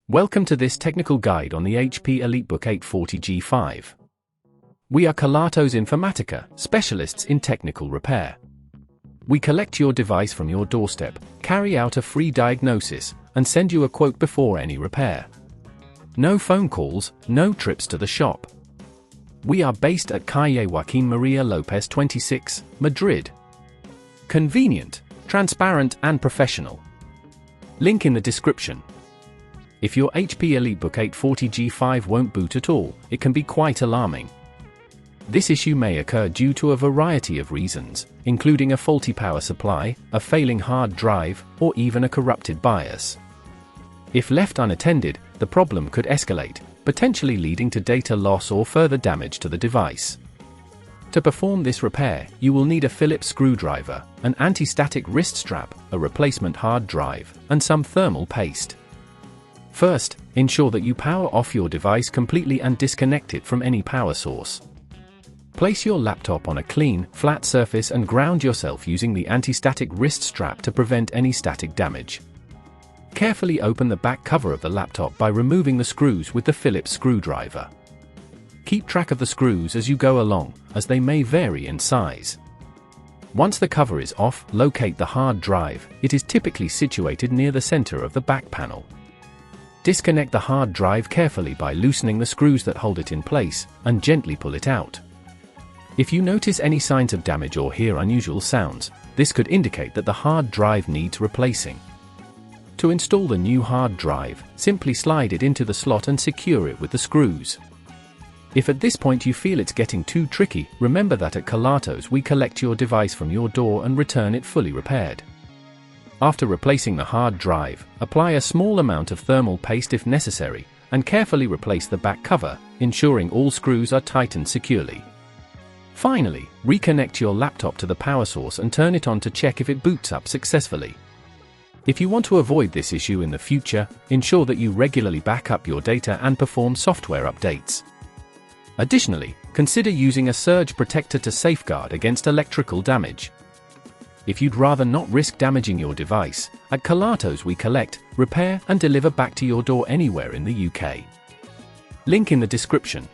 Welcome to this technical guide on the HP EliteBook 840G5. We are Kelatos Informatica, specialists in technical repair. We collect your device from your doorstep, carry out a free diagnosis, and send you a quote before any repair. No phone calls, no trips to the shop. We are based at Calle Joaquín María López 26, Madrid. Convenient, transparent and professional. Link in the description. If your HP EliteBook 840G5 won't boot at all, it can be quite alarming. This issue may occur due to a variety of reasons, including a faulty power supply, a failing hard drive, or even a corrupted BIOS. If left unattended, the problem could escalate, potentially leading to data loss or further damage to the device. To perform this repair, you will need a Phillips screwdriver, an anti-static wrist strap, a replacement hard drive, and some thermal paste. First, ensure that you power off your device completely and disconnect it from any power source. Place your laptop on a clean, flat surface and ground yourself using the anti-static wrist strap to prevent any static damage. Carefully open the back cover of the laptop by removing the screws with the Phillips screwdriver. Keep track of the screws as you go along, as they may vary in size. Once the cover is off, locate the hard drive. It is typically situated near the center of the back panel. Disconnect the hard drive carefully by loosening the screws that hold it in place, and gently pull it out. If you notice any signs of damage or hear unusual sounds, this could indicate that the hard drive needs replacing. To install the new hard drive, simply slide it into the slot and secure it with the screws. If at this point you feel it's getting too tricky, remember that at Kelatos we collect your device from your door and return it fully repaired. After replacing the hard drive, apply a small amount of thermal paste if necessary, and carefully replace the back cover, ensuring all screws are tightened securely. Finally, reconnect your laptop to the power source and turn it on to check if it boots up successfully. If you want to avoid this issue in the future, ensure that you regularly back up your data and perform software updates. Additionally, consider using a surge protector to safeguard against electrical damage. If you'd rather not risk damaging your device, at Kelatos we collect, repair and deliver back to your door anywhere in the UK. Link in the description.